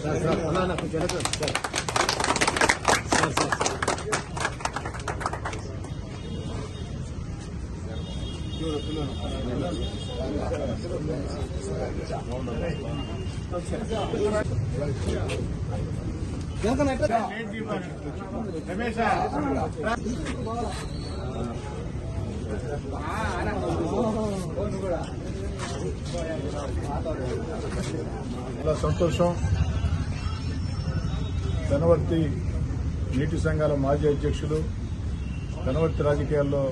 చాలా సంతోషం. పెనవర్తి నీటి సంఘాల మాజీ అధ్యక్షులు, పెనవర్తి రాజకీయాల్లో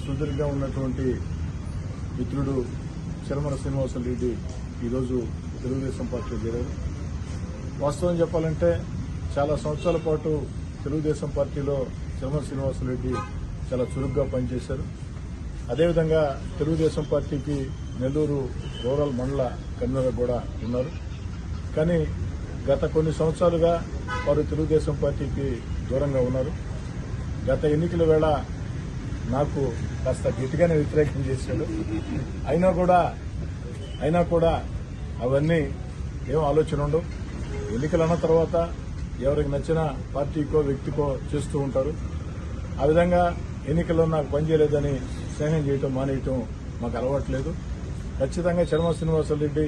సుదీర్ఘంగా ఉన్నటువంటి మిత్రుడు చిలమల శ్రీనివాసరెడ్డి ఈరోజు తెలుగుదేశం పార్టీలో చేరారు. వాస్తవం చెప్పాలంటే చాలా సంవత్సరాల పాటు తెలుగుదేశం పార్టీలో చిలమల శ్రీనివాసరెడ్డి చాలా చురుగ్గా పనిచేశారు. అదేవిధంగా తెలుగుదేశం పార్టీకి నెల్లూరు రూరల్ మండల కన్వీనర్ కూడా ఉన్నారు. కానీ గత కొన్ని సంవత్సరాలుగా వారు తెలుగుదేశం పార్టీకి దూరంగా ఉన్నారు. గత ఎన్నికల వేళ నాకు కాస్త గట్టిగానే వ్యతిరేకం చేశాడు. అయినా కూడా అవన్నీ ఏం ఆలోచన ఉండవు. ఎన్నికలు అన్న తర్వాత ఎవరికి నచ్చిన పార్టీకో వ్యక్తికో చేస్తూ ఉంటారు. ఆ విధంగా ఎన్నికల్లో నాకు పనిచేయలేదని స్నేహం చేయటం మానేయటం మాకు అలవాట్లేదు. ఖచ్చితంగా చిలమల శ్రీనివాసరెడ్డి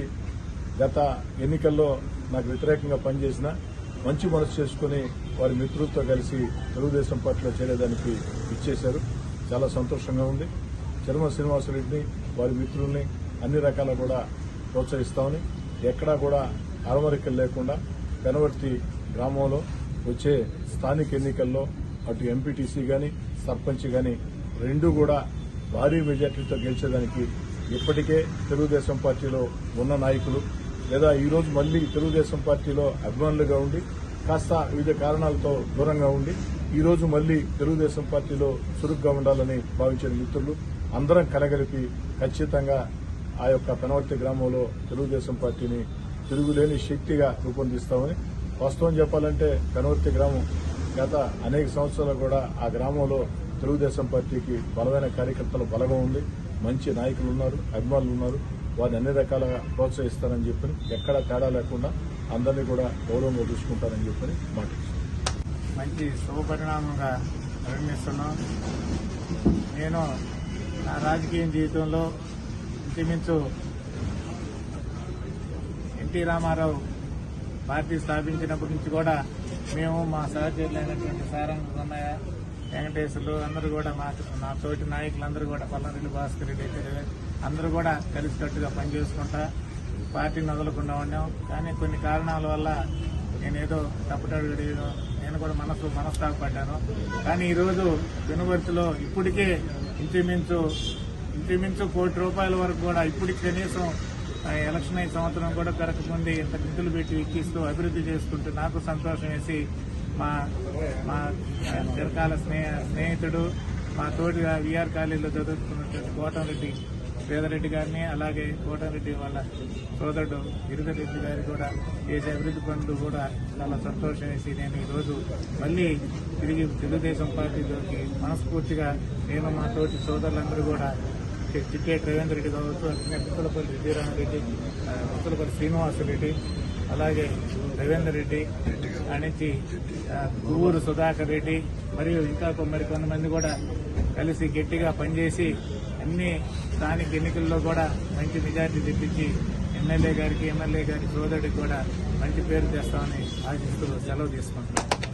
గత ఎన్నికల్లో నాకు వ్యతిరేకంగా పనిచేసిన మంచి మనసు చేసుకుని వారి మిత్రులతో కలిసి తెలుగుదేశం పార్టీలో చేరేదానికి ఇచ్చేశారు. చాలా సంతోషంగా ఉంది. చిలమల శ్రీనివాసరెడ్డిని వారి మిత్రుల్ని అన్ని రకాల కూడా ప్రోత్సహిస్తామని, ఎక్కడా కూడా అరమరికలు లేకుండా పెనవర్తి గ్రామంలో వచ్చే స్థానిక ఎన్నికల్లో అటు ఎంపీటీసీ గాని సర్పంచ్ గాని రెండూ కూడా భారీ మెజార్టీతో గెలిచేదానికి ఇప్పటికే తెలుగుదేశం పార్టీలో ఉన్న నాయకులు లేదా ఈరోజు మళ్లీ తెలుగుదేశం పార్టీలో అభిమానులుగా ఉండి కాస్త వివిధ కారణాలతో దూరంగా ఉండి ఈరోజు మళ్లీ తెలుగుదేశం పార్టీలో చురుగ్గా ఉండాలని భావించిన మిత్రులు అందరం కలగలిపి ఖచ్చితంగా ఆ యొక్క పెనవర్తి గ్రామంలో తెలుగుదేశం పార్టీని తిరుగులేని శక్తిగా రూపొందిస్తామని. వాస్తవం చెప్పాలంటే పెనవర్తి గ్రామం గత అనేక సంవత్సరాలు కూడా ఆ గ్రామంలో తెలుగుదేశం పార్టీకి బలమైన కార్యకర్తల బలగం ఉంది. మంచి నాయకులు ఉన్నారు, అభిమానులు ఉన్నారు. వారిని అన్ని రకాలుగా ప్రోత్సహిస్తారని చెప్పని, ఎక్కడా తేడా లేకుండా అందరినీ కూడా గౌరవంగా చూసుకుంటారని చెప్పని మాట్లాడుతున్నాను. మంచి శుభపరిణామంగా పరిగణిస్తున్నాం. నేను నా రాజకీయ జీవితంలో ఇంచుమించు ఎన్టీ రామారావు పార్టీ స్థాపించినప్పటి నుంచి కూడా మేము మా సహచరులైనటువంటి సారంగ కొన్నయ్య, వెంకటేశ్వర్లు అందరూ కూడా నా తోటి నాయకులందరూ కూడా పల్లారెడ్డి భాస్కర్ రెడ్డి అయితే అందరూ కూడా కలిసికట్టుగా పనిచేసుకుంటా పార్టీని వదలకుండా ఉన్నాం. కానీ కొన్ని కారణాల వల్ల నేనేదో తప్పుడడుగు నేను కూడా మనస్తాపడ్డాను. కానీ ఈరోజు పెనువర్తిలో ఇప్పటికే ఇంచుమించు ₹1 కోటి వరకు కూడా ఇప్పటికి కనీసం ఎలక్షన్ అయిన సంవత్సరం కూడా పెరగకముందే ఇంత నిధులు పెట్టి ఎక్కిస్తూ అభివృద్ధి చేసుకుంటూ నాకు సంతోషం వేసి మా చిరకాల స్నేహితుడు మా తోటిగా వీఆర్ కాలేజీలో చదువుతున్నటువంటి కోటంరెడ్డి పేదరెడ్డి గారిని, అలాగే కోటంరెడ్డి వాళ్ళ సోదరుడు గిరిధరెడ్డి గారి కూడా చేసే అభివృద్ధి పనులు కూడా చాలా సంతోషం వేసి నేను ఈరోజు మళ్లీ తిరిగి తెలుగుదేశం పార్టీలోకి మనస్ఫూర్తిగా నేను మా తోటి సోదరులందరూ కూడా చిట్టేటి రవీంద్ర రెడ్డి కావచ్చు, అట్లనే పుత్తలపల్లి రెడ్డిరామరెడ్డి, పుత్తలపల్లి శ్రీనివాసరెడ్డి, అలాగే రవీంద్ర రెడ్డి నుంచి గువ్వూరు సుధాకర్ రెడ్డి మరియు ఇంకా కొంతమంది కూడా కలిసి గట్టిగా పనిచేసి అన్ని స్థానిక ఎన్నికల్లో కూడా మంచి మెజార్టీ తెప్పించి ఎమ్మెల్యే గారి సోదరుడికి కూడా మంచి పేరు తెస్తామని ఆశిస్తూ సెలవు తీసుకుంటున్నాను.